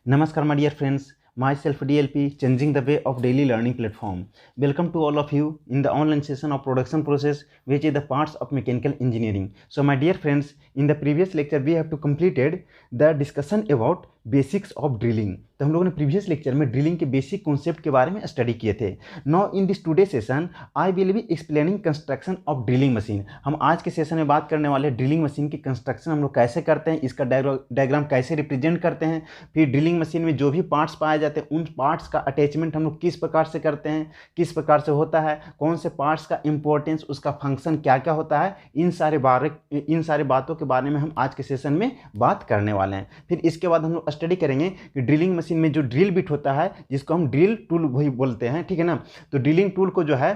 Namaskar, my dear friends. Myself DLP, changing the way of daily learning platform. Welcome to all of you in the online session of production process, which is the parts of mechanical engineering. So, my dear friends, in the previous lecture, we have to completed the discussion about basics of drilling. तो हम लोगों ने previous lecture में drilling के basic concept के बारे में study किए थे। Now in this today session I will be explaining construction of drilling machine. हम आज के सेशन में बात करने वाले ड्रिलिंग मशीन की कंस्ट्रक्शन हम लोग कैसे करते हैं, इसका डायग्राम कैसे रिप्रेजेंट करते हैं, फिर ड्रिलिंग मशीन में जो भी पार्ट्स पाए जाते हैं उन पार्ट्स का अटैचमेंट हम लोग किस प्रकार से करते हैं, किस प्रकार से होता है, कौन से पार्ट्स का इंपॉर्टेंस, उसका फंक्शन क्या क्या होता है, इन सारे बातों के बारे में हम आज के सेशन में बात करने वाले हैं। फिर इसके बाद हम लोग स्टडी करेंगे कि ड्रिलिंग मशीन में जो ड्रिल बिट होता है, जिसको हम ड्रिल टूल वही बोलते हैं, ठीक है ना। तो ड्रिलिंग टूल को जो है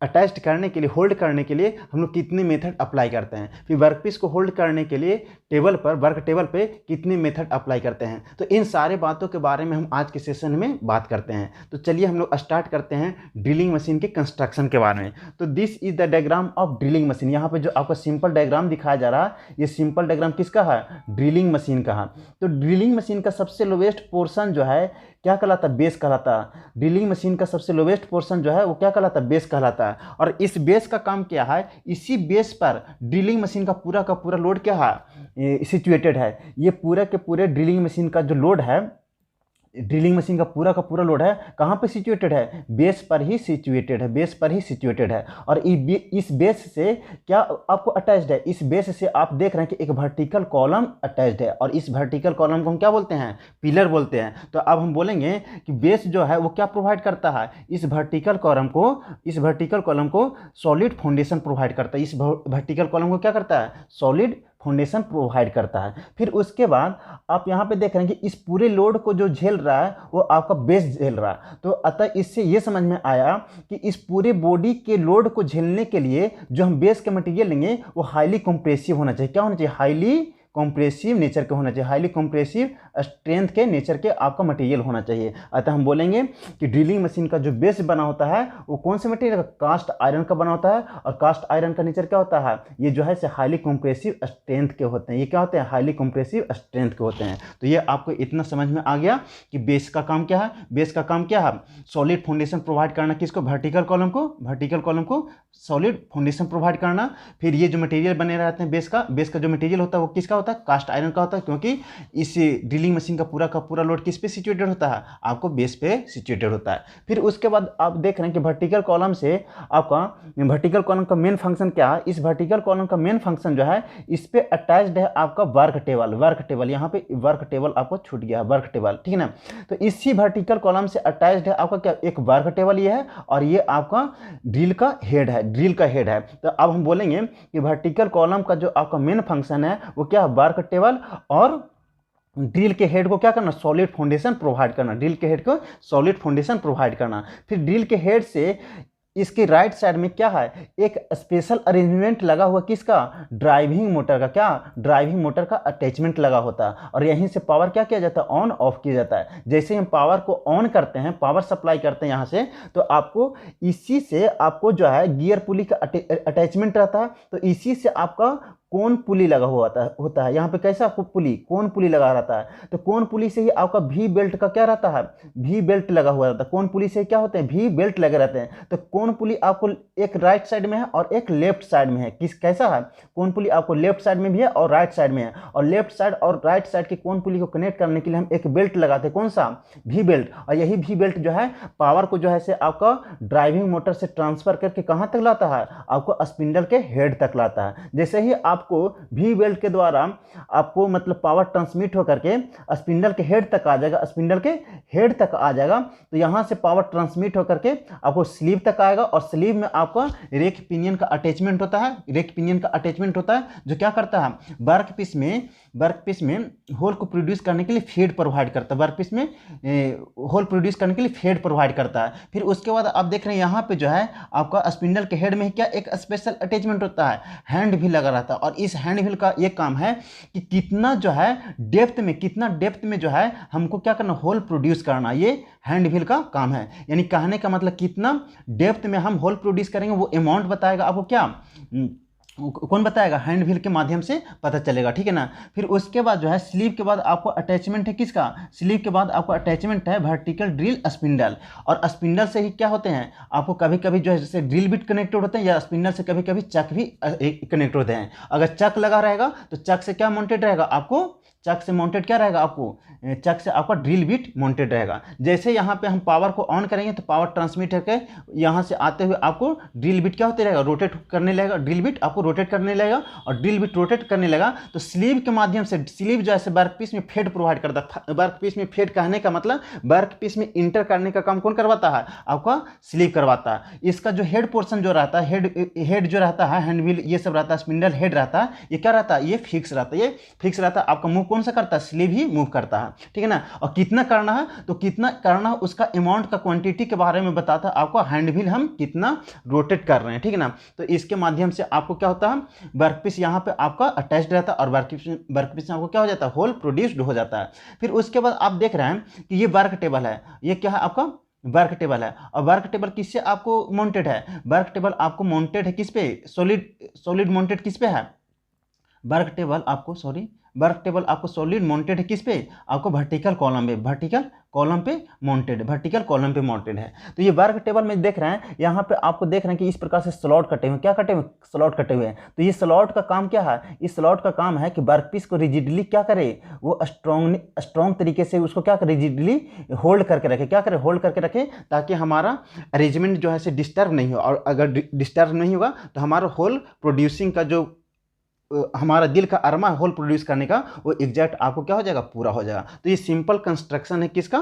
अटैच करने के लिए, होल्ड करने के लिए हम लोग कितने मेथड अप्लाई करते हैं, फिर वर्कपीस को होल्ड करने के लिए वर्क टेबल पे कितने मेथड अप्लाई करते हैं। तो इन सारे बातों के बारे में हम आज के सेशन में बात करते हैं। तो चलिए हम लोग स्टार्ट करते हैं ड्रिलिंग मशीन के कंस्ट्रक्शन के बारे में। तो this is the diagram of drilling machine. यहाँ पे जो आपको सिंपल डायग्राम दिखाया जा रहा है, ये सिंपल डायग्राम किसका है? ड्रिलिंग मशीन का है। तो ड्रिलिंग मशीन का सबसे लोवेस्ट पोर्शन जो है क्या कहलाता है? बेस कहलाता है। ड्रिलिंग मशीन का सबसे लोवेस्ट पोर्शन जो है वो क्या कहलाता है? बेस कहलाता है। और इस बेस का काम क्या है? इसी बेस पर ड्रिलिंग मशीन का पूरा लोड क्या है? सिचुएटेड है। ये पूरे के पूरे ड्रिलिंग मशीन का जो लोड है, ड्रिलिंग मशीन का पूरा लोड है कहाँ पे सिचुएटेड है? बेस पर ही सिचुएटेड है, बेस पर ही सिचुएटेड है। और इस बेस से क्या आपको अटैच्ड है? इस बेस से आप देख रहे हैं कि एक वर्टिकल कॉलम अटैच्ड है, और इस वर्टिकल कॉलम को हम क्या बोलते हैं? पिलर बोलते हैं। तो अब हम बोलेंगे कि बेस जो है वो क्या प्रोवाइड करता है? इस वर्टिकल कॉलम को सॉलिड फाउंडेशन प्रोवाइड करता है। इस वर्टिकल कॉलम को क्या करता है? सॉलिड फाउंडेशन प्रोवाइड करता है। फिर उसके बाद आप यहाँ पे देख रहे हैं कि इस पूरे लोड को जो झेल रहा है वो आपका बेस झेल रहा है। तो अतः इससे ये समझ में आया कि इस पूरे बॉडी के लोड को झेलने के लिए जो हम बेस के मटेरियल लेंगे वो हाईली कंप्रेसिव होना चाहिए। क्या होना चाहिए? हाईली कॉम्प्रेसिव नेचर का होना चाहिए, हाईली कॉम्प्रेसिव स्ट्रेंथ के नेचर के आपका मटेरियल होना चाहिए। अतः हम बोलेंगे कि ड्रिलिंग मशीन का जो बेस बना होता है वो कौन से मटेरियल का? कास्ट आयरन का बना होता है। और कास्ट आयरन का नेचर क्या होता है? ये जो है हाईली कॉम्प्रेसिव स्ट्रेंथ के होते हैं। ये क्या होते हैं? हाईली कॉम्प्रेसिव स्ट्रेंथ के होते हैं। तो ये आपको इतना समझ में आ गया कि बेस का काम क्या है। बेस का काम क्या है? सॉलिड फाउंडेशन प्रोवाइड करना। किसको? वर्टिकल कॉलम को सॉलिड फाउंडेशन प्रोवाइड करना। फिर ये जो मटेरियल बने रहते हैं बेस का जो मटेरियल होता है वो किसका होता है? कास्ट आयरन का होता है, क्योंकि इस ड्रिलिंग मशीन का पूरा लोड किस पे सिचुएटेड होता है? आपको बेस पे सिचुएटेड होता है। फिर उसके बाद आप देख रहे हैं कि वर्टिकल कॉलम का मेन फंक्शन क्या है? इस वर्टिकल कॉलम का मेन फंक्शन जो है, इस पे अटैच्ड है आपका वर्क टेबल। यहाँ पे वर्क टेबल आपको छूट गया है, वर्क टेबल, ठीक है ना। तो इसी वर्टिकल कॉलम से अटैच्ड है आपका क्या? एक वर्क टेबल ये है, और ये आपका ड्रिल का हेड है। तो अब हम बोलेंगे कि वर्टिकल कॉलम का जो आपका मेन फंक्शन है वो क्या है? वर्क टेबल, और ड्रिल के हेड को क्या करना? सॉलिड फाउंडेशन प्रोवाइड करना। फिर ड्रिल के हेड से इसके राइट साइड में क्या है? एक स्पेशल अरेंजमेंट लगा हुआ। किसका? ड्राइविंग मोटर का। क्या? ड्राइविंग मोटर का अटैचमेंट लगा होता है। और यहीं से पावर क्या किया जाता है? ऑन ऑफ किया जाता है। जैसे हम पावर को ऑन करते हैं, पावर सप्लाई करते हैं यहाँ से, तो आपको इसी से आपको जो है गियर पुली का अटैचमेंट रहता है। तो इसी से आपका कोन पुली लगा हुआ होता है। यहाँ पे कैसा कोन पुली लगा रहता है। तो कोन पुली से ही आपका वी बेल्ट का क्या रहता है? वी बेल्ट लगा हुआ रहता है। कोन पुली से क्या होते हैं? वी बेल्ट लगे रहते हैं। तो कोन पुली आपको एक राइट साइड में है और एक लेफ्ट साइड में है। कैसा है? कोन पुली आपको लेफ्ट साइड में भी है और राइट साइड में है। और लेफ्ट साइड और राइट साइड के कोन पुली को कनेक्ट करने के लिए हम एक बेल्ट लगाते हैं। कौन सा? We belt. और यही वी बेल्ट जो है पावर को जो है से आपका ड्राइविंग मोटर से ट्रांसफर करके कहाँ तक लाता है? आपको स्पिंडल के हेड तक लाता है। जैसे ही आपको वी बेल्ट के द्वारा आपको मतलब पावर ट्रांसमिट होकर के स्पिंडल के हेड तक आ जाएगा, तो यहाँ से पावर ट्रांसमिट होकर के आपको स्लीव तक आएगा। और स्लीव में आपका रेक पिनियन का अटैचमेंट होता है, जो क्या करता है? वर्कपीस में होल को प्रोड्यूस करने के लिए फीड प्रोवाइड करता है। वर्कपीस में होल प्रोड्यूस करने के लिए फीड प्रोवाइड करता है। फिर उसके बाद आप देख रहे हैं यहाँ पे जो है आपका स्पिंडल के हेड में क्या एक स्पेशल अटैचमेंट होता है, हैंड भी लगा रहता है। और इस हैंड व्हील का ये काम है कि कितना डेप्थ में जो है हमको क्या करना? होल प्रोड्यूस करना। ये हैंड व्हील का काम है। यानी कहने का मतलब कितना डेप्थ में हम होल प्रोड्यूस करेंगे वो अमाउंट बताएगा आपको क्या? कौन बताएगा, हैंड व्हील के माध्यम से पता चलेगा, ठीक है ना। फिर उसके बाद जो है स्लीव के बाद आपको अटैचमेंट है किसका, स्लीव के बाद आपको अटैचमेंट है वर्टिकल ड्रिल स्पिंडल। और स्पिंडल से ही क्या होते हैं, आपको कभी कभी जो है जैसे ड्रिल बिट कनेक्टेड होते हैं, या स्पिंडल से कभी कभी चक भी कनेक्ट होते हैं। अगर चक लगा रहेगा तो चक से क्या माउंटेड रहेगा, आपको चक से माउंटेड क्या रहेगा, आपको चक से आपका ड्रिल बिट माउंटेड रहेगा। जैसे यहाँ पे हम पावर को ऑन करेंगे तो पावर ट्रांसमिट करके यहाँ से आते हुए आपको ड्रिल बिट क्या होते रहेगा, रोटेट करने लगेगा, ड्रिल बिट आपको रोटेट करने लगेगा। और ड्रिल बिट रोटेट करने लगा तो स्लीव के माध्यम से, स्लीव जो है वर्क पीस में फेड प्रोवाइड करता है। वर्क पीस में फेड कहने का मतलब वर्क पीस में इंटर करने का काम कौन करवाता है, आपका स्लीव करवाता है। इसका जो हेड पोर्शन जो रहता है, हेड जो रहता है, हैंड व्हील ये सब रहता है, स्पिंडल हेड रहता है, ये क्या रहता है, ये फिक्स रहता है, ये फिक्स रहता है। आपका मूव कौन सा करता है, स्लीव ही मूव करता है, ठीक है ना। और कितना करना है, तो कितना करना है उसका अमाउंट का क्वांटिटी के बारे में बताता है आपको, हैंड व्हील हम कितना रोटेट कर रहे हैं, ठीक है ना। तो इसके माध्यम से आपको क्या होता है, वर्कपीस यहाँ पे आपका अटैच्ड रहता है और वर्कपीस में आपको क्या हो जाता है, होल प्रोड्यूस्ड हो जाता है। फिर उसके बाद आप देख रहे हैं कि ये वर्क टेबल है, ये क्या है आपका वर्क टेबल है। और वर्क टेबल किससे आपको माउंटेड है, वर्क टेबल आपको माउंटेड है किस पे, सॉलिड माउंटेड किस पे है, वर्क टेबल आपको सॉलिड माउंटेड है किस पे, आपको वर्टिकल कॉलम पे, वर्टिकल कॉलम पे माउंटेड है। तो ये वर्क टेबल में देख रहे हैं, यहाँ पे आपको देख रहे हैं कि इस प्रकार से स्लॉट कटे हुए, क्या कटे हुए, स्लॉट कटे हुए हैं। तो ये स्लॉट का काम क्या है, इस स्लॉट का काम है कि वर्कपीस को रिजिडली क्या करे, वो स्ट्रॉन्ग तरीके से उसको क्या करे, रिजिडली होल्ड करके रखे, क्या करे, होल्ड करके रखे, ताकि हमारा अरेंजमेंट जो है डिस्टर्ब नहीं हो। और अगर डिस्टर्ब नहीं होगा तो हमारा होल प्रोड्यूसिंग का जो हमारा दिल का अरमा होल प्रोड्यूस करने का, वो एग्जैक्ट आपको क्या हो जाएगा, पूरा हो जाएगा। तो ये सिंपल कंस्ट्रक्शन है किसका,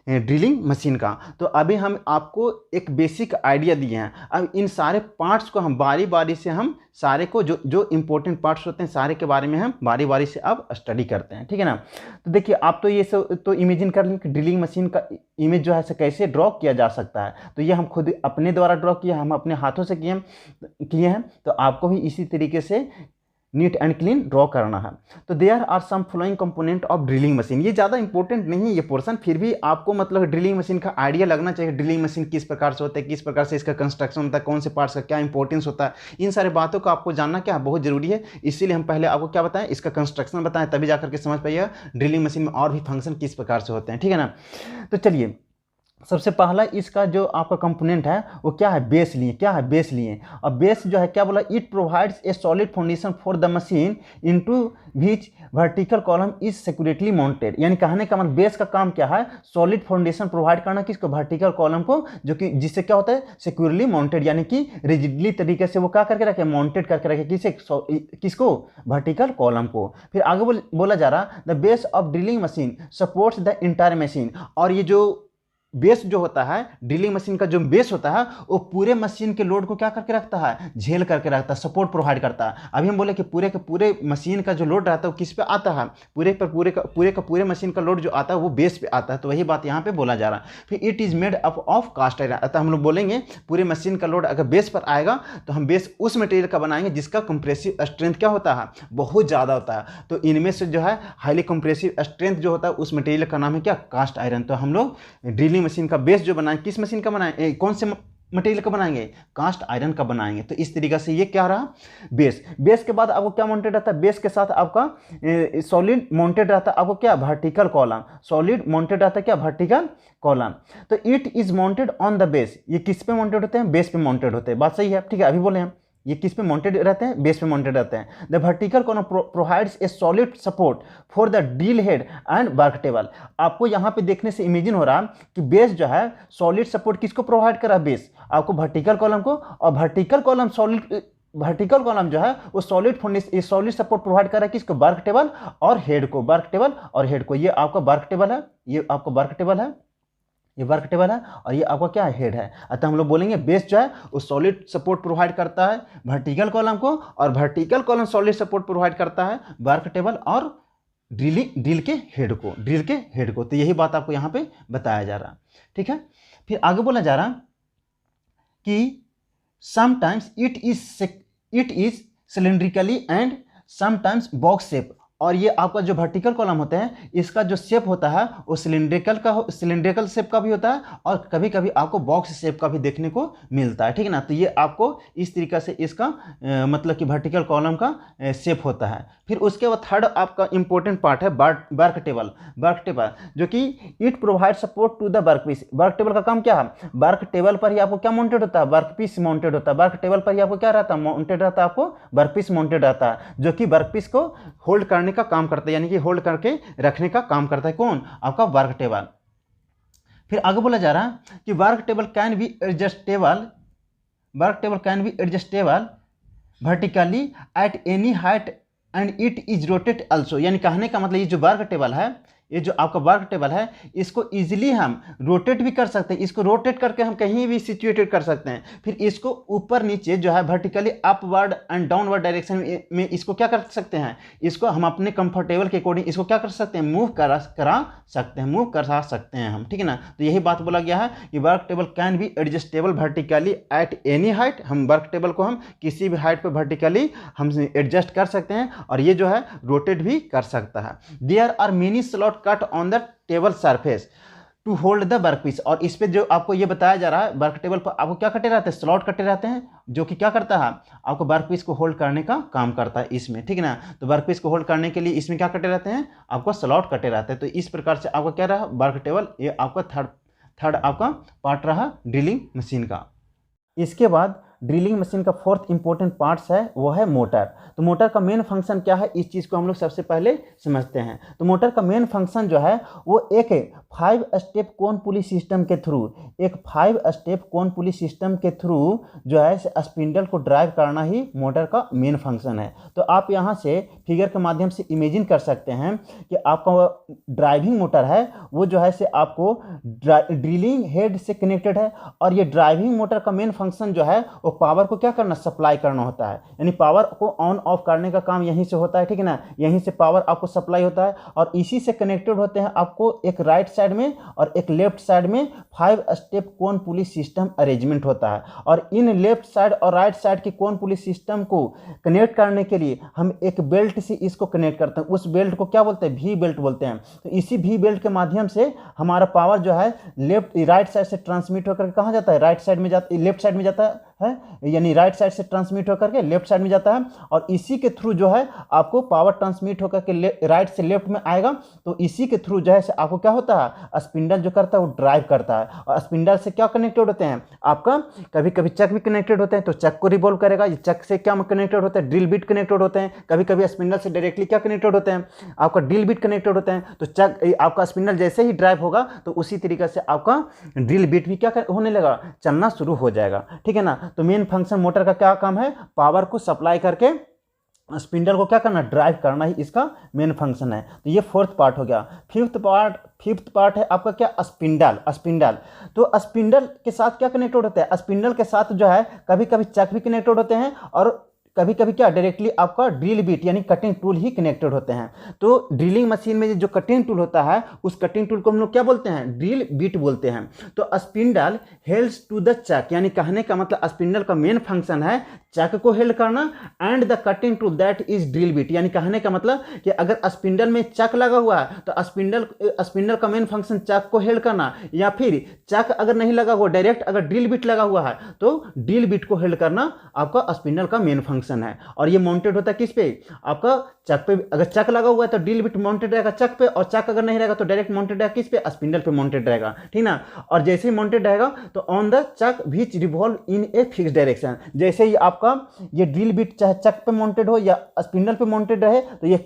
ड्रिलिंग मशीन का। तो अभी हम आपको एक बेसिक आइडिया दिए हैं। अब इन सारे पार्ट्स को हम बारी बारी से हम सारे को जो जो इंपॉर्टेंट पार्ट्स होते हैं सारे के बारे में हम बारी बारी से अब स्टडी करते हैं, ठीक है ना। तो देखिए आप तो ये सब तो इमेजिन कर लें कि ड्रिलिंग मशीन का इमेज जो है कैसे ड्रॉ किया जा सकता है। तो ये हम खुद अपने द्वारा ड्रॉ किया, हम अपने हाथों से किए हैं। तो आपको भी इसी तरीके से नीट एंड क्लीन ड्रॉ करना है। तो there are some following component of drilling machine. ये ज़्यादा इंपॉर्टेंट नहीं है ये पोर्शन, फिर भी आपको मतलब ड्रिलिंग मशीन का आइडिया लगना चाहिए। ड्रिलिंग मशीन किस प्रकार से होता है, किस प्रकार से इसका कंस्ट्रक्शन होता है, कौन से पार्ट्स का क्या इंपॉर्टेंस होता है, इन सारे बातों को आपको जानना क्या बहुत जरूरी है। इसीलिए हम पहले आपको क्या बताएं, इसका कंस्ट्रक्शन बताएं, तभी जाकर के समझ पाइएगा ड्रिलिंग मशीन में और भी फंक्शन किस प्रकार से होते हैं, ठीक है ना। तो चलिए सबसे पहला इसका जो आपका कंपोनेंट है वो क्या है, बेस लिए, क्या है, बेस लिए। और बेस जो है क्या बोला, it provides a solid foundation for the machine into which vertical column is securely mounted. यानी कहने का मतलब बेस का काम क्या है, सॉलिड फाउंडेशन प्रोवाइड करना किसको, वर्टिकल कॉलम को, जो कि जिससे क्या होता है सिक्योरली माउंटेड, यानी कि रिजिडली तरीके से वो क्या करके रखे, माउंटेड करके रखे, किसको, वर्टिकल कॉलम को। फिर आगे बोला जा रहा, the base of drilling machine supports the entire machine. और ये जो बेस जो होता है, ड्रिलिंग मशीन का जो बेस होता है, वो पूरे मशीन के लोड को क्या करके रखता है, झेल करके रखता है, सपोर्ट प्रोवाइड करता है। अभी हम बोले कि पूरे के पूरे मशीन का जो लोड रहता है वो किस पे आता है, पूरे मशीन का लोड जो आता है वो बेस पे आता है। तो वही बात यहाँ पे बोला जा रहा है। फिर it is made up of cast iron. अतः हम लोग बोलेंगे पूरे मशीन का लोड अगर बेस पर आएगा तो हम बेस उस मटेरियल का बनाएंगे जिसका कंप्रेसिव स्ट्रेंथ क्या होता है, बहुत ज़्यादा होता है। तो इनमें से जो है हाईली कंप्रेसिव स्ट्रेंथ जो होता है उस मटेरियल का नाम है क्या, कास्ट आयरन। तो हम लोग ड्रिलिंग मशीन का बेस जो बनाएंगे, किस मशीन का बनाएंगे, कौन से मटेरियल का बनाएंगे, कास्ट आयरन का बनाएंगे। तो इस तरीके से ये क्या रहा, बेस के बाद आपको क्या माउंटेड रहता है, बेस के साथ आपका सॉलिड माउंटेड रहता है, आपको क्या, वर्टिकल कॉलम, सॉलिड माउंटेड रहता है क्या, वर्टिकल कॉलम। तो it is mounted on the base. ये किस पे माउंटेड होते हैं, बेस पे माउंटेड होते हैं, बात सही है, ठीक है। अभी बोले हम ये किस पे माउंटेड रहते हैं, बेस पे माउंटेड रहते हैं। The vertical column provides a solid support for the drill head and work table. आपको यहाँ पे देखने से इमेजिन हो रहा कि बेस जो है सॉलिड सपोर्ट किसको प्रोवाइड कर रहा है, बेस आपको वर्टिकल कॉलम को। और वर्टिकल कॉलम जो है वो सॉलिड सपोर्ट प्रोवाइड कर रहा है किसको, वर्क टेबल और हेड को, ये आपका वर्क टेबल है, ये वर्क टेबल है और ये आपका क्या है, हेड है। अतः हम लोग बोलेंगे बेस जो है वो सॉलिड सपोर्ट प्रोवाइड करता है वर्टिकल कॉलम को, और vertical column solid support provide करता है वर्क टेबल और ड्रिल के हेड को। तो यही बात आपको यहाँ पे बताया जा रहा, ठीक है। फिर आगे बोला जा रहा कि sometimes it is cylindrically and sometimes box shape और ये आपका जो वर्टिकल कॉलम होते हैं इसका जो शेप होता है वो सिलिंड्रिकल शेप का भी होता है और कभी कभी आपको बॉक्स शेप का भी देखने को मिलता है, ठीक है ना। तो ये आपको इस तरीके से इसका मतलब कि वर्टिकल कॉलम का शेप होता है। फिर उसके बाद थर्ड आपका इंपॉर्टेंट पार्ट है वर्क टेबल जो कि it provide support to the work piece. Work table का काम क्या है, वर्क टेबल पर ही आपको क्या माउंटेड होता है, वर्क पीस माउंटेड होता है। वर्क टेबल पर ही आपको क्या रहता है, माउंटेड रहता है, आपको वर्क पीस माउंटेड रहता है, जो कि वर्क पीस को होल्ड करने का काम करता है, यानी कि होल्ड करके रखने का काम करता है। कौन, आपका वर्क टेबल। फिर आगे बोला जा रहा है कि work table can be adjustable vertically at any height and it is rotate also. यानी कहने का मतलब ये जो वर्क टेबल है, ये जो आपका वर्क टेबल है, इसको इजीली हम रोटेट भी कर सकते हैं। इसको रोटेट करके हम कहीं भी सिचुएटेड कर सकते हैं। फिर इसको ऊपर नीचे जो है vertically upward and downward direction में इसको क्या कर सकते हैं, इसको हम अपने कंफर्टेबल के अकॉर्डिंग इसको क्या कर सकते हैं, मूव करा सकते हैं हम, ठीक है ना। तो यही बात बोला गया है कि work table can be adjustable vertically at any height. हम वर्क टेबल को हम किसी भी हाइट पर वर्टिकली हम एडजस्ट कर सकते हैं और ये जो है रोटेट भी कर सकता है। There are many slot cut on the table surface to hold the work piece. और इस पे जो आपको ये बताया जा रहा है, वर्क टेबल पर आपको क्या कटे रहते हैं, स्लॉट कटे रहते हैं, जो कि क्या करता है, आपको वर्क पीस को होल्ड करने का काम करता है इसमें, ठीक है ना। तो वर्क पीस को होल्ड करने के लिए इसमें क्या कटे रहते हैं, आपको स्लॉट कटे रहते हैं। तो इस प्रकार से आपका क्या रहा वर्क टेबल, ये आपका थर्ड आपका पार्ट रहा ड्रिलिंग मशीन का। इसके बाद ड्रिलिंग मशीन का फोर्थ इंपॉर्टेंट पार्ट्स है वो है मोटर। तो मोटर का मेन फंक्शन क्या है, इस चीज़ को हम लोग सबसे पहले समझते हैं। तो मोटर का मेन फंक्शन जो है वो एक 5 स्टेप कोन पुली सिस्टम के थ्रू जो है स्पिंडल को ड्राइव करना ही मोटर का मेन फंक्शन है। तो आप यहाँ से फिगर के माध्यम से इमेजिन कर सकते हैं कि आपका ड्राइविंग मोटर है वो जो है से आपको ड्रिलिंग हेड से कनेक्टेड है, और ये ड्राइविंग मोटर का मेन फंक्शन जो है वो पावर को क्या करना, सप्लाई करना होता है। यानी पावर को ऑन ऑफ करने का काम यहीं से होता है, ठीक है ना। यहीं से पावर आपको सप्लाई होता है और इसी से कनेक्टेड होते हैं आपको एक राइट साइड में और एक लेफ्ट साइड में 5 स्टेप कोन पुली सिस्टम अरेंजमेंट होता है। और इन लेफ्ट साइड और राइट साइड की कोन पुली सिस्टम को कनेक्ट करने के लिए हम एक बेल्ट से इसको कनेक्ट करते हैं। उस बेल्ट को क्या बोलते हैं, वी बेल्ट बोलते हैं। तो इसी वी बेल्ट के माध्यम से हमारा पावर जो है राइट साइड से ट्रांसमिट होकर कहाँ जाता है, लेफ्ट साइड में जाता है, यानी राइट साइड से ट्रांसमिट होकर के लेफ्ट साइड में जाता है। और इसी के थ्रू जो है आपको पावर ट्रांसमिट होकर के राइट से लेफ्ट में आएगा। तो इसी के थ्रू जो है आपको क्या होता है, स्पिंडल जो करता है वो ड्राइव करता है। और स्पिंडल से क्या कनेक्टेड होते हैं, आपका कभी कभी चक भी कनेक्टेड होते हैं, तो चक को रिवॉल्व करेगा। ये चक से क्या कनेक्टेड होता है, ड्रिल बिट कनेक्टेड होते हैं। कभी कभी स्पिंडल से डायरेक्टली क्या कनेक्टेड होते हैं, आपका ड्रिल बिट कनेक्टेड होते हैं। तो चक आपका स्पिंडल जैसे ही ड्राइव होगा तो उसी तरीके से आपका ड्रिल बिट भी क्या होने लगा, चलना शुरू हो जाएगा, ठीक है ना। तो मेन फंक्शन मोटर का क्या काम है, पावर को सप्लाई करके स्पिंडल को क्या करना, ड्राइव करना ही इसका मेन फंक्शन है। तो ये फोर्थ पार्ट हो गया। फिफ्थ पार्ट है आपका क्या, स्पिंडल। तो स्पिंडल के साथ क्या कनेक्टेड होता है, स्पिंडल के साथ जो है कभी कभी चक भी कनेक्टेड होते हैं और कभी कभी क्या डायरेक्टली आपका ड्रिल बिट यानी कटिंग टूल ही कनेक्टेड होते हैं। तो ड्रिलिंग मशीन में जो कटिंग टूल होता है उस कटिंग टूल को हम लोग क्या बोलते हैं, ड्रिल बिट बोलते हैं। तो स्पिंडल हेल्ड्स टू द चक, यानी कहने का मतलब स्पिंडल का मेन फंक्शन है चक को हेल्ड करना and the cutting tool that is drill bit. यानी कहने का मतलब कि अगर स्पिंडल में चक लगा हुआ है तो स्पिंडल का मेन फंक्शन चक को हेल्ड करना, या फिर चक अगर नहीं लगा हुआ डायरेक्ट अगर ड्रिल बिट लगा हुआ है तो ड्रिल बिट को हेल्ड करना आपका स्पिंडल का मेन फंक्शन है। और ये माउंटेड होता है किस पे, आपका चक पे। अगर चक लगा हुआ है तो ड्रिल बिट माउंटेड रहेगा चक पे, और चक अगर नहीं रहेगा तो डायरेक्ट माउंटेड रहेगा किस पे, स्पिंडल पे माउंटेड रहेगा, ठीक ना। और जैसे ही माउंटेड रहेगा तो on the chuck which revolve in a fix direction. जैसे ही आपका ये ड्रिल बिट चाहे चक पे माउंटेड हो या स्पिंडल पे माउंटेड रहे तो ये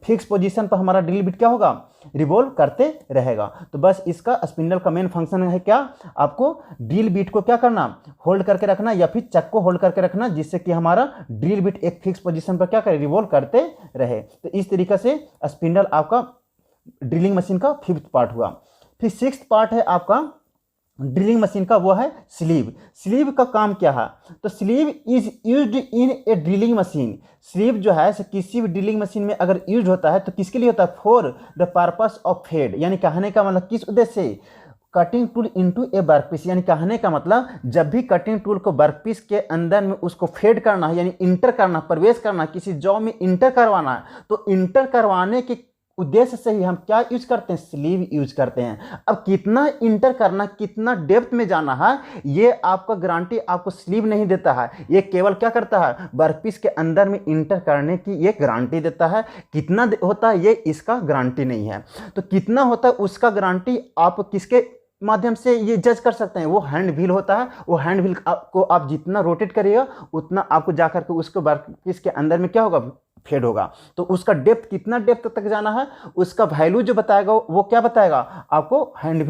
फिक्स पोजीशन पर हमारा ड्रिल बिट क्या होगा, रिवॉल्व करते रहेगा। तो बस इसका स्पिंडल का मेन फंक्शन है क्या, आपको ड्रिल बिट को क्या करना, होल्ड करके रखना या फिर चक को होल्ड करके रखना, जिससे कि हमारा ड्रिल बिट एक फिक्स पोजीशन पर क्या करे, रिवॉल्व करते रहे। तो इस तरीके से स्पिंडल आपका ड्रिलिंग मशीन का फिफ्थ पार्ट हुआ। फिर सिक्स्थ पार्ट है आपका ड्रिलिंग मशीन का, वो है स्लीव का काम क्या है। तो sleeve is used in a drilling machine. Sleeve जो है किसी भी ड्रिलिंग मशीन में अगर यूज होता है तो किसके लिए होता है, for the purpose of head. यानी कहने का मतलब किस उद्देश्य से, कटिंग टूल इनटू ए वर्कपीस, यानी कहने का मतलब जब भी कटिंग टूल को वर्कपीस के अंदर में उसको फेड करना है, यानी इंटर करना, प्रवेश करना, किसी जॉब में इंटर करवाना है, तो इंटर करवाने के उद्देश्य से ही हम क्या यूज करते हैं, स्लीव यूज करते हैं। अब कितना इंटर करना, कितना डेप्थ में जाना है, ये आपका गारंटी आपको स्लीव नहीं देता है। ये केवल क्या करता है, वर्कपीस के अंदर में इंटर करने की ये गारंटी देता है। कितना होता है ये इसका गारंटी नहीं है। तो कितना होता है उसका गारंटी आप किसके माध्यम से ये जज कर सकते हैं, वो हैंड व्हील होता है। वो हैंड व्हील को आप जितना रोटेट करिएगा उतना आपको जाकर के उसको वर्कपीस के अंदर में क्या होगा, फेड होगा। तो उसका डेप्थ, कितना डेप्थ तक जाना है, उसका वैल्यू जो बताएगा वो क्या बताएगा आपको, हैंड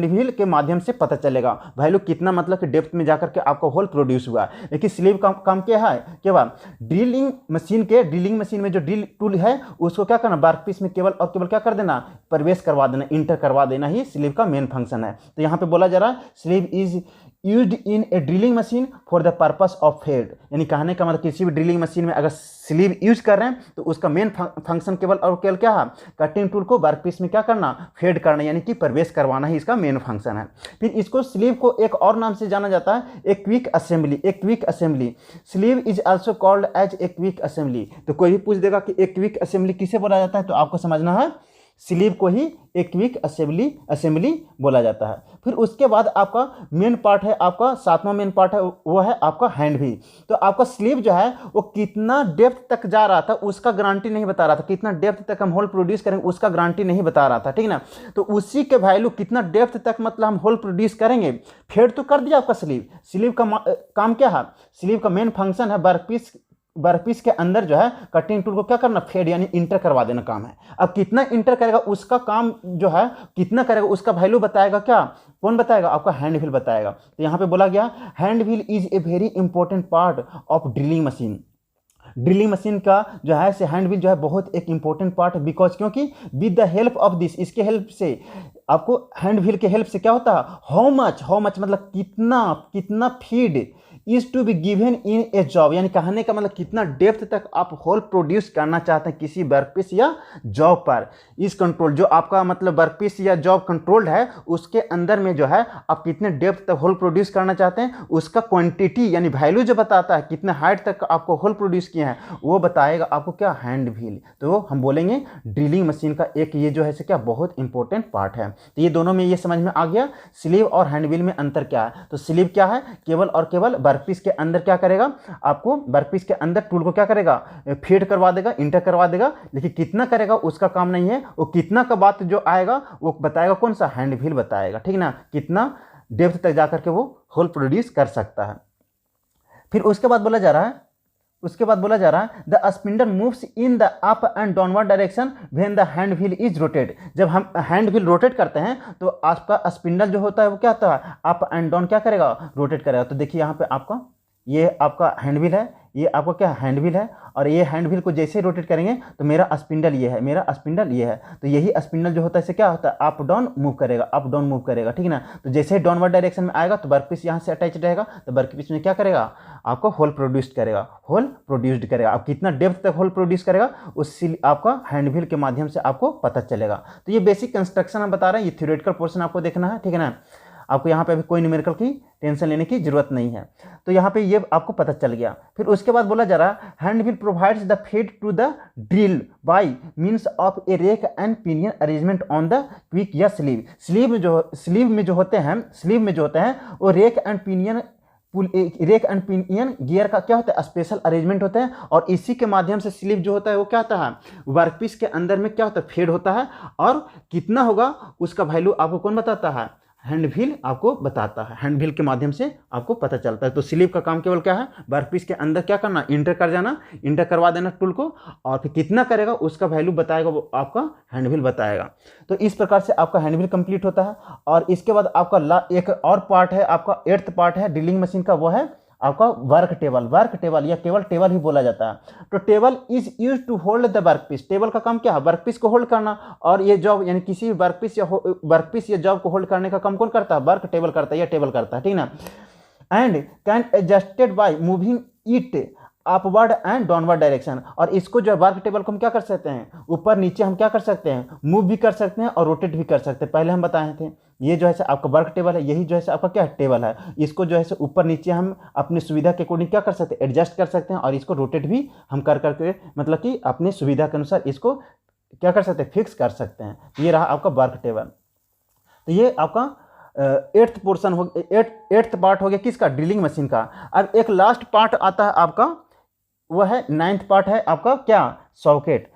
व्हील के माध्यम से पता चलेगा वैल्यू कितना, मतलब कि डेप्थ में जाकर के आपको होल प्रोड्यूस हुआ। लेकिन स्लीव का काम क्या है, केवल ड्रिलिंग मशीन में जो ड्रिल टूल है उसको क्या करना, वर्कपीस में केवल और केवल क्या कर देना, प्रवेश करवा देना, इंटर करवा देना ही स्लीव का मेन फंक्शन है। तो यहाँ पे बोला जा रहा है sleeve is used in a drilling machine for the purpose of feed, यानी कहने का मतलब किसी भी ड्रिलिंग मशीन में अगर स्लीव यूज कर रहे हैं तो उसका मेन फंक्शन केवल और केवल क्या है, कटिंग टूल को वर्कपीस में क्या करना, फेड करना, यानी कि प्रवेश करवाना ही इसका मेन फंक्शन है। फिर इसको स्लीव को एक और नाम से जाना जाता है, a quick assembly. Sleeve is also called as a quick assembly. तो कोई भी पूछ देगा कि एक क्विक असेंबली किसे बोला जाता है, तो आपको समझना है स्लीव को ही एक क्विक असेंबली बोला जाता है। फिर उसके बाद आपका मेन पार्ट है, आपका सातवां मेन पार्ट है, वो है आपका हैंड व्हील। तो आपका स्लीव जो है वो कितना डेप्थ तक जा रहा था उसका गारंटी नहीं बता रहा था, कितना डेप्थ तक हम होल प्रोड्यूस करेंगे उसका गारंटी नहीं बता रहा था, ठीक ना। तो उसी के वैल्यू कितना डेप्थ तक मतलब हम होल प्रोड्यूस करेंगे, फेड तो कर दिया आपका स्लीव का काम क्या है, स्लीव का मेन फंक्शन है वर्कपीस के अंदर जो है कटिंग टूल को क्या करना, फेड यानी इंटर करवा देना काम है। अब कितना इंटर करेगा उसका काम जो है, कितना करेगा उसका वैल्यू बताएगा क्या, कौन बताएगा, आपका हैंड व्हील बताएगा। तो यहाँ पे बोला गया hand wheel is a very important part of drilling machine का जो है से हैंड व्हील जो है बहुत एक इंपॉर्टेंट पार्ट है, बिकॉज क्योंकि with the help of this, इसके हेल्प से आपको हैंड व्हील के हेल्प से क्या होता है, हाउ मच मतलब कितना feed is to be given in a job, यानी कहने का मतलब कितना डेप्थ तक आप होल प्रोड्यूस करना चाहते हैं किसी वर्कपीस या जॉब पर। इस कंट्रोल जो आपका मतलब वर्कपीस या जॉब कंट्रोल्ड है उसके अंदर में जो है आप कितने डेप्थ तक होल प्रोड्यूस करना चाहते हैं, उसका क्वांटिटी यानी वैल्यू जो बताता है कितने हाइट तक आपको होल प्रोड्यूस किए हैं वो बताएगा आपको क्या, हैंड व्हील। तो हम बोलेंगे ड्रिलिंग मशीन का एक ये जो है क्या बहुत इंपॉर्टेंट पार्ट है। तो ये दोनों में ये समझ में आ गया स्लीव और हैंड व्हील में अंतर क्या है। तो स्लीव क्या है, केवल और केवल वर्कपीस के अंदर क्या करेगा, आपको वर्कपीस के अंदर टूल को क्या करेगा, फीड करवा देगा, इंटर करवा देगा, लेकिन कितना करेगा उसका काम नहीं है। वो कितना का बात जो आएगा वो बताएगा कौन सा, हैंड व्हील बताएगा, ठीक ना, कितना डेप्थ तक जाकर के वो होल प्रोड्यूस कर सकता है। फिर उसके बाद बोला जा रहा है the spindle moves in the up and downward direction when the hand wheel is rotate. जब हम हैंड व्हील रोटेट करते हैं तो आपका स्पिंडल जो होता है वो क्या होता है, अप एंड डाउन क्या करेगा, रोटेट करेगा। तो देखिए यहाँ पे आपका ये आपका हैंड व्हील है, ये आपका क्या हैंड व्हील है, और ये हैंड व्हील को जैसे ही रोटेट करेंगे तो मेरा स्पिंडल ये है, तो यही स्पिंडल जो होता है इसे क्या होता है, अप डाउन मूव करेगा, ठीक है ना। तो जैसे ही डाउनवर्ड डायरेक्शन में आएगा तो वर्कपीस यहाँ से अटैच रहेगा, तो वर्कपीस में क्या करेगा, आपको होल प्रोड्यूस्ड करेगा। अब कितना डेप्थ तक होल प्रोड्यूस करेगा उससे आपका हैंड व्हील के माध्यम से आपको पता चलेगा। तो ये बेसिक कंस्ट्रक्शन हम बता रहे हैं, ये थ्योरेटिकल पोर्शन आपको देखना है, ठीक है ना। आपको यहाँ पे अभी कोई न्यूमेरिकल की टेंशन लेने की जरूरत नहीं है। तो यहाँ पे ये आपको पता चल गया। फिर उसके बाद बोला जा रहा है hand wheel provides the feed to the drill by means of a rack and pinion arrangement on the quick या स्लीव में जो होते हैं वो रेक एंड पिनियन गियर का क्या होता है, स्पेशल अरेंजमेंट होता है, और इसी के माध्यम से स्लीव जो होता है वो क्या होता है, वर्कपीस के अंदर में क्या होता है, फेड होता है, और कितना होगा उसका वैल्यू आपको कौन बताता है, हैंड व्हील आपको बताता है। हैंड व्हील के माध्यम से आपको पता चलता है। तो स्लीव का काम केवल क्या है, वर्कपीस के अंदर क्या करना, इंटर करवा देना टूल को, और फिर कितना करेगा उसका वैल्यू बताएगा वो आपका हैंड व्हील बताएगा। तो इस प्रकार से आपका हैंड व्हील कंप्लीट होता है। और इसके बाद आपका एक और पार्ट है, आपका 8th पार्ट है ड्रिलिंग मशीन का, वो है आपका वर्क टेबल या केवल टेबल ही बोला जाता है। तो table is use to hold the workpiece. Table का काम क्या है, वर्कपीस को होल्ड करना, और ये जॉब यानी किसी वर्कपीस या जॉब को होल्ड करने का काम कौन करता है, वर्क टेबल करता है या टेबल करता है, ठीक ना। And can adjusted by moving it upward and downward direction. और इसको जो है वर्क टेबल को हम क्या कर सकते हैं, ऊपर नीचे हम क्या कर सकते हैं, मूव भी कर सकते हैं और रोटेट भी कर सकते हैं। पहले हम बताए थे ये जो है आपका वर्क टेबल है, यही जो है आपका क्या टेबल है, इसको जो है ऊपर नीचे हम अपनी सुविधा के अकॉर्डिंग क्या कर सकते हैं, एडजस्ट कर सकते हैं। और इसको रोटेट भी हम कर करके मतलब कि अपनी सुविधा के अनुसार इसको क्या कर सकते हैं, फिक्स कर सकते हैं। ये रहा आपका वर्क टेबल। तो ये आपका एट्थ पोर्शन हो, एट्थ पार्ट हो गया किसका, ड्रिलिंग मशीन का। अब एक लास्ट पार्ट आता है आपका, वह है नाइन्थ पार्ट है आपका क्या, सॉकेट।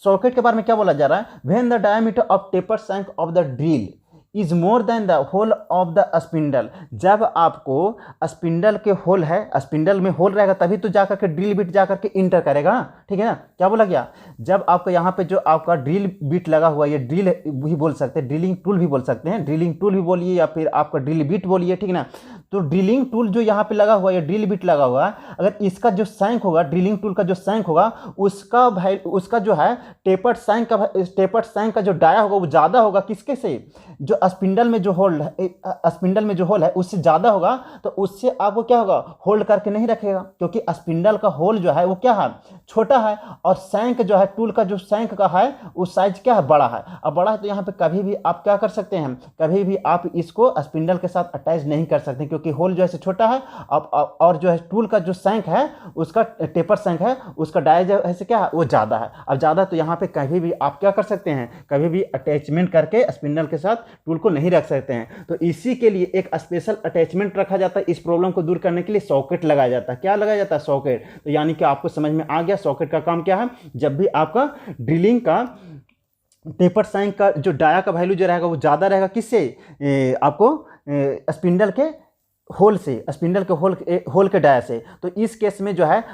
सॉकेट के बारे में क्या बोला जा रहा है, when the diameter of taper shank of the drill is more than the hole of the spindle. जब आपको स्पिंडल के होल है, स्पिंडल में होल रहेगा तभी तो जाकर के ड्रिल बिट जाकर के इंटर करेगा, ठीक है ना। क्या बोला गया, जब आपका यहाँ पे जो आपका ड्रिल बिट लगा हुआ है, ये ड्रिल भी बोल सकते हैं, ड्रिलिंग टूल भी बोल सकते हैं, ड्रिलिंग टूल भी बोलिए या फिर आपका ड्रिल बिट बोलिए, ठीक है ना। तो ड्रिलिंग टूल जो यहाँ पे लगा हुआ है, ड्रिल बिट लगा हुआ है, अगर इसका जो सैंक होगा, ड्रिलिंग टूल का जो सैंक होगा, उसका जो है टेपर्ड सैंक का जो डाया होगा वो ज़्यादा होगा किसके से, जो स्पिंडल में जो होल है उससे ज़्यादा होगा। तो उससे आपको क्या होगा, होल्ड करके नहीं रखेगा, क्योंकि स्पिंडल का होल जो है वो क्या है, छोटा है, और सैंक जो है टूल का जो सैंक का है उस साइज क्या है, बड़ा है। अब बड़ा है तो यहाँ पे कभी भी आप क्या कर सकते हैं, कभी भी आप इसको स्पिंडल के साथ अटैच नहीं कर सकते, क्योंकि होल जो है छोटा है। और जो है टूल का जो सैंक है, उसका टेपर सैंक है, उसका डाया जो है क्या है वो ज़्यादा है। अब ज़्यादा तो यहाँ पे कभी भी आप क्या कर सकते हैं, कभी भी अटैचमेंट करके स्पिंडल के साथ टूल को नहीं रख सकते हैं। तो इसी के लिए एक स्पेशल अटैचमेंट रखा जाता है, इस प्रॉब्लम को दूर करने के लिए सॉकेट लगाया जाता है। क्या लगाया जाता है, सॉकेट। तो यानी कि आपको समझ में आ गया सॉकेट का काम क्या है। जब भी आपका ड्रिलिंग का टेपर सैंक का जो डाया का वैल्यू जो रहेगा वो ज़्यादा रहेगा किससे, आपको स्पिंडल के होल से, स्पिंडल के होल के डाया से। तो इस केस में जो है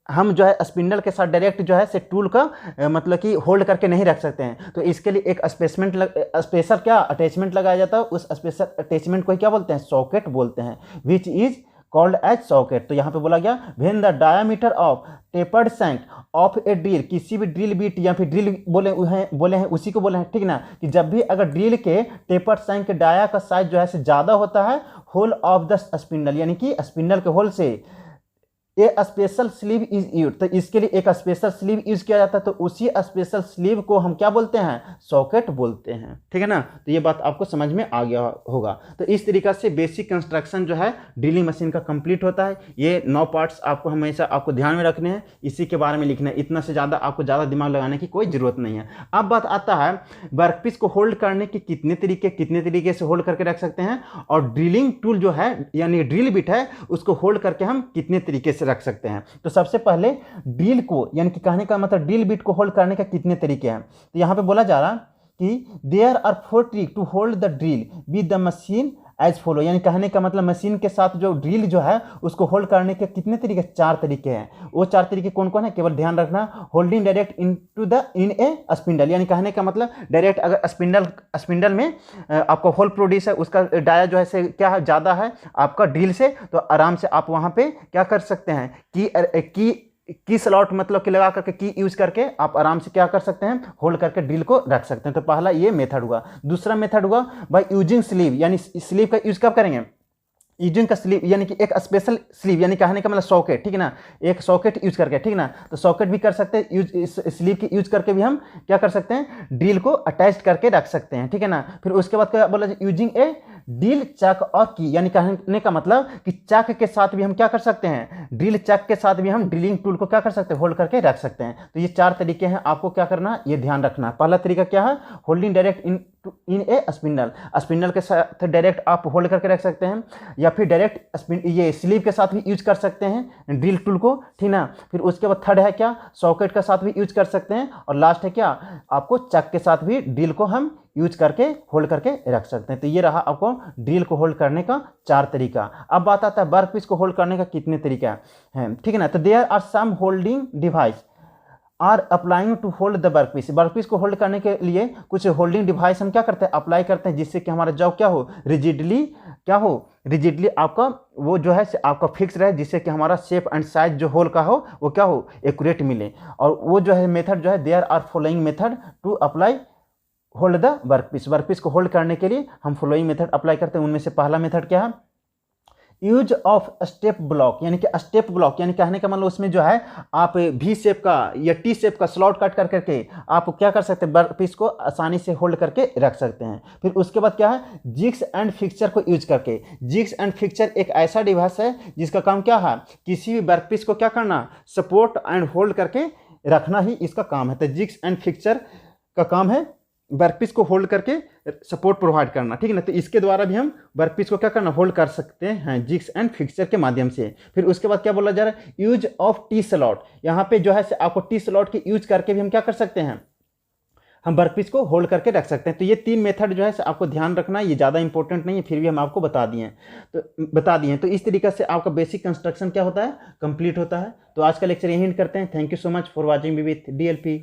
हम जो है स्पिंडल के साथ डायरेक्ट जो है से टूल का मतलब कि होल्ड करके नहीं रख सकते हैं। तो इसके लिए एक स्पेशल क्या अटैचमेंट लगाया जाता है। उस स्पेशल अटैचमेंट को क्या बोलते हैं, सॉकेट बोलते हैं, which is called as socket. तो यहाँ पे बोला गया when the diameter of tapered shank of a drill, किसी भी ड्रिल बीट या फिर ड्रिल बोले हैं उसी को बोले हैं, ठीक ना। कि जब भी अगर ड्रिल के टेपर्ड सैंक के डाया का साइज जो है से ज़्यादा होता है होल ऑफ द स्पिंडल, यानी कि स्पिंडल के होल से, ए स्पेशल स्लीव इज यूज। तो इसके लिए एक स्पेशल स्लीव यूज किया जाता है। तो उसी स्पेशल स्लीव को हम क्या बोलते हैं, सॉकेट बोलते हैं, ठीक है ना। तो ये बात आपको समझ में आ गया होगा। तो इस तरीका से बेसिक कंस्ट्रक्शन जो है ड्रिलिंग मशीन का कंप्लीट होता है। ये 9 पार्ट्स आपको हमेशा आपको ध्यान में रखने हैं, इसी के बारे में लिखना है। इतना से ज़्यादा आपको ज़्यादा दिमाग लगाने की कोई ज़रूरत नहीं है। अब बात आता है वर्कपीस को होल्ड करने के कितने तरीके से होल्ड करके रख सकते हैं, और ड्रिलिंग टूल जो है यानी ड्रिल बिट है उसको होल्ड करके हम कितने तरीके से रख सकते हैं। तो सबसे पहले ड्रिल को, यानी कि कहने का मतलब ड्रिल बिट को होल्ड करने का कितने तरीके हैं। तो यहां पे बोला जा रहा कि there are 4 trick to hold the drill with the machine as follow, यानी कहने का मतलब मशीन के साथ जो ड्रिल जो है उसको होल्ड करने के कितने तरीके, 4 तरीके हैं। वो 4 तरीके कौन कौन है, केवल ध्यान रखना। होल्डिंग डायरेक्ट इन ए स्पिंडल, यानी कहने का मतलब डायरेक्ट अगर स्पिंडल में आपका होल प्रोड्यूस है, उसका डाया जो है से क्या है, ज़्यादा है आपका ड्रिल से, तो आराम से आप वहाँ पे क्या कर सकते हैं, की स्लॉट मतलब कि लगा करके की यूज करके आप आराम से क्या कर सकते हैं, होल्ड करके ड्रिल को रख सकते हैं। तो पहला ये मेथड हुआ। दूसरा मेथड हुआ बाय यूजिंग स्लीव, यानी स्लीव का यूज कब करेंगे, यूजिंग का स्लीव यानी कि एक स्पेशल स्लीव, यानी कहने का मतलब सॉकेट, ठीक है ना, एक सॉकेट यूज करके, ठीक ना। तो सॉकेट भी कर सकते हैं, यूज स्लीव की यूज करके भी हम क्या कर सकते हैं, ड्रिल को अटैच करके रख सकते हैं, ठीक है ना। फिर उसके बाद क्या बोला, यूजिंग ए ड्रिल चक और की, यानी कहने का मतलब कि चक के साथ भी हम क्या कर सकते हैं, ड्रिल चक के साथ भी हम ड्रिलिंग टूल को क्या कर सकते हैं, होल्ड करके रख सकते हैं। तो ये 4 तरीके हैं, आपको क्या करना, ये ध्यान रखना। पहला तरीका क्या है, होल्डिंग डायरेक्ट इन ए स्पिंडल के साथ डायरेक्ट आप होल्ड करके रख सकते हैं, या फिर डायरेक्ट ये स्लीव के साथ भी यूज कर सकते हैं ड्रिल टूल को, ठीक ना। फिर उसके बाद थर्ड है क्या, सॉकेट के साथ भी यूज कर सकते हैं, और लास्ट है क्या, आपको चक के साथ भी ड्रिल को हम यूज करके होल्ड करके रख सकते हैं। तो ये रहा आपको ड्रिल को होल्ड करने का 4 तरीका। अब बात आता है वर्कपीस को होल्ड करने का कितने तरीका है, ठीक है ना। तो there are some holding device are applying to hold the workpiece को होल्ड करने के लिए कुछ होल्डिंग डिवाइस हम क्या करते हैं, अप्लाई करते हैं, जिससे कि हमारा जॉब क्या हो, रिजिडली आपका वो जो है आपका फिक्स रहे, जिससे कि हमारा शेप एंड साइज जो होल का हो वो क्या हो, एक्यूरेट मिले। और वो जो है मेथड जो है, there are following method to apply hold the workpiece को होल्ड करने के लिए हम फॉलोइंग मेथड अप्लाई करते हैं। उनमें से पहला मेथड क्या है, यूज ऑफ स्टेप ब्लॉक, यानी कि स्टेप ब्लॉक यानी कहने का मतलब उसमें जो है आप भी शेप का या टी शेप का स्लॉट कट कर करके आप क्या कर सकते हैं, वर्कपीस को आसानी से होल्ड करके रख सकते हैं। फिर उसके बाद क्या है, जिग्स एंड फिक्सचर को यूज करके। जिग्स एंड फिक्सचर एक ऐसा डिवाइस है जिसका काम क्या है, किसी भी वर्कपीस को क्या करना, सपोर्ट एंड होल्ड करके रखना ही इसका काम है। तो जिग्स एंड फिक्सचर का काम है वर्कपीस को होल्ड करके सपोर्ट प्रोवाइड करना, ठीक है ना। तो इसके द्वारा भी हम वर्कपीस को क्या करना, होल्ड कर सकते हैं जिग्स एंड फिक्सचर के माध्यम से। फिर उसके बाद क्या बोला जा रहा है, यूज ऑफ टी स्लॉट। यहाँ पे जो है आपको टी स्लॉट के यूज करके भी हम क्या कर सकते हैं, हम वर्कपीस को होल्ड करके रख सकते हैं। तो ये 3 मेथड जो है आपको ध्यान रखना है, ये ज़्यादा इंपॉर्टेंट नहीं है, फिर भी हम आपको बता दिए हैं। तो इस तरीके से आपका बेसिक कंस्ट्रक्शन क्या होता है, कंप्लीट होता है। तो आज का लेक्चर यहीं करते हैं। Thank you so much for watching me with DLP।